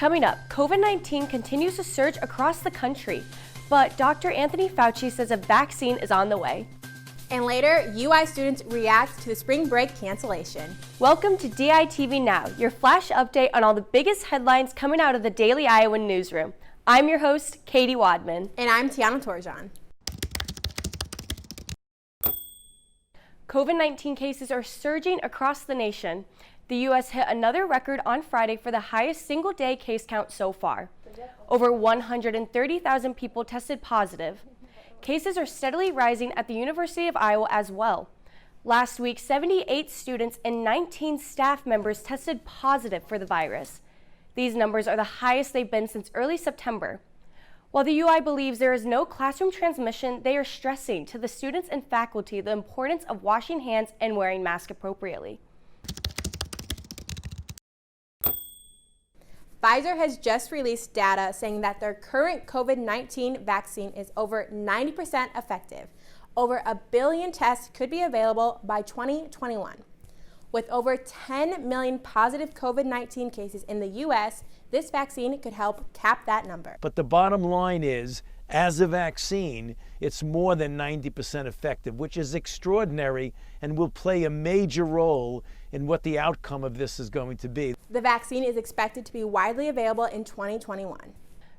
Coming up, COVID-19 continues to surge across the country, but Dr. Anthony Fauci says a vaccine is on the way. And later, UI students react to the spring break cancellation. Welcome to DITV Now, your flash update on all the biggest headlines coming out of the Daily Iowan newsroom. I'm your host, Katie Wadman. And I'm Tiana Torjan. COVID-19 cases are surging across the nation. The U.S. hit another record on Friday for the highest single-day case count so far. Over 130,000 people tested positive. Cases are steadily rising at the University of Iowa as well. Last week, 78 students and 19 staff members tested positive for the virus. These numbers are the highest they've been since early September. While the UI believes there is no classroom transmission, they are stressing to the students and faculty the importance of washing hands and wearing masks appropriately. Pfizer has just released data saying that their current COVID-19 vaccine is over 90% effective. Over 1 billion tests could be available by 2021. With over 10 million positive COVID-19 cases in the U.S., this vaccine could help cap that number. But the bottom line is, as a vaccine, it's more than 90% effective, which is extraordinary and will play a major role in what the outcome of this is going to be. The vaccine is expected to be widely available in 2021.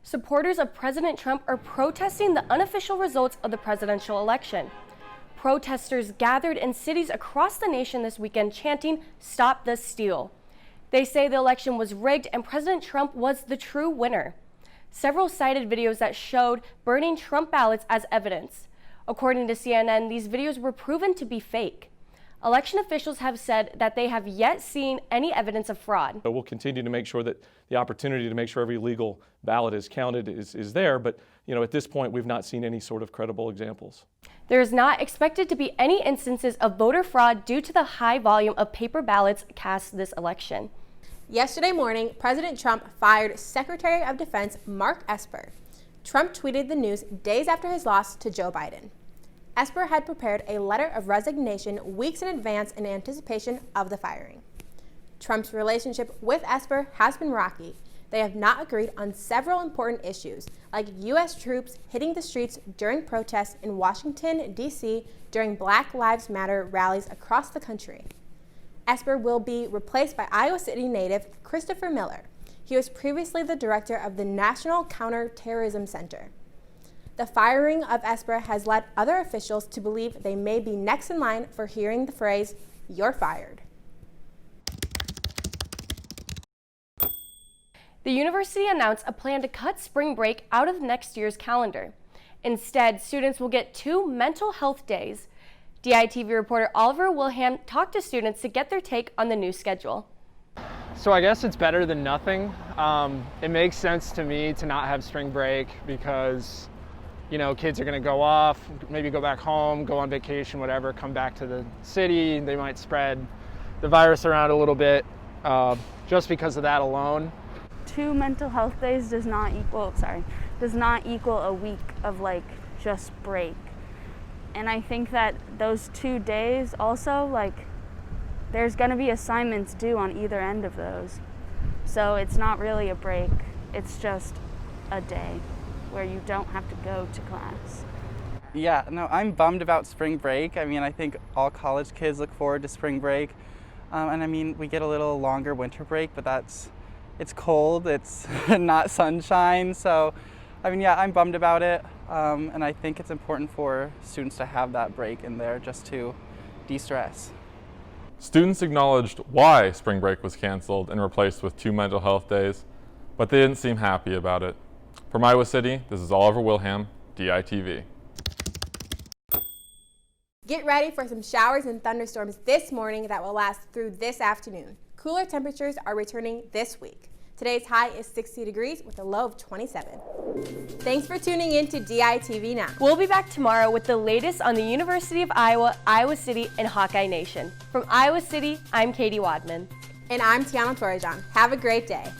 Supporters of President Trump are protesting the unofficial results of the presidential election. Protesters gathered in cities across the nation this weekend chanting, "Stop the steal." They say the election was rigged and President Trump was the true winner. Several cited videos that showed burning Trump ballots as evidence. According to CNN, these videos were proven to be fake. Election officials have said that they have yet seen any evidence of fraud. We'll continue to make sure that the opportunity to make sure every legal ballot is counted is there, but at this point we've not seen any sort of credible examples. There is not expected to be any instances of voter fraud due to the high volume of paper ballots cast this election. Yesterday morning, President Trump fired Secretary of Defense Mark Esper. Trump tweeted the news days after his loss to Joe Biden. Esper had prepared a letter of resignation weeks in advance in anticipation of the firing. Trump's relationship with Esper has been rocky. They have not agreed on several important issues, like U.S. troops hitting the streets during protests in Washington, D.C. during Black Lives Matter rallies across the country. Esper will be replaced by Iowa City native Christopher Miller. He was previously the director of the National Counterterrorism Center. The firing of Esper has led other officials to believe they may be next in line for hearing the phrase, "You're fired." The university announced a plan to cut spring break out of next year's calendar. Instead, students will get 2 mental health days. DITV reporter Oliver Wilhelm talked to students to get their take on the new schedule. So I guess it's better than nothing. It makes sense to me to not have spring break because kids are going to go off, maybe go back home, go on vacation, whatever, come back to the city. They might spread the virus around a little bit just because of that alone. 2 mental health days does not equal a week of just break. And I think that those 2 days also, there's going to be assignments due on either end of those. So it's not really a break. It's just a day where you don't have to go to class. Yeah, no, I'm bummed about spring break. I think all college kids look forward to spring break. And we get a little longer winter break, but it's cold, it's not sunshine. So, I'm bummed about it. And I think it's important for students to have that break in there just to de-stress. Students acknowledged why spring break was canceled and replaced with 2 mental health days, but they didn't seem happy about it. From Iowa City, this is Oliver Wilhelm, DITV. Get ready for some showers and thunderstorms this morning that will last through this afternoon. Cooler temperatures are returning this week. Today's high is 60 degrees with a low of 27. Thanks for tuning in to DITV Now. We'll be back tomorrow with the latest on the University of Iowa, Iowa City, and Hawkeye Nation. From Iowa City, I'm Katie Wadman. And I'm Tiana Torjan. Have a great day.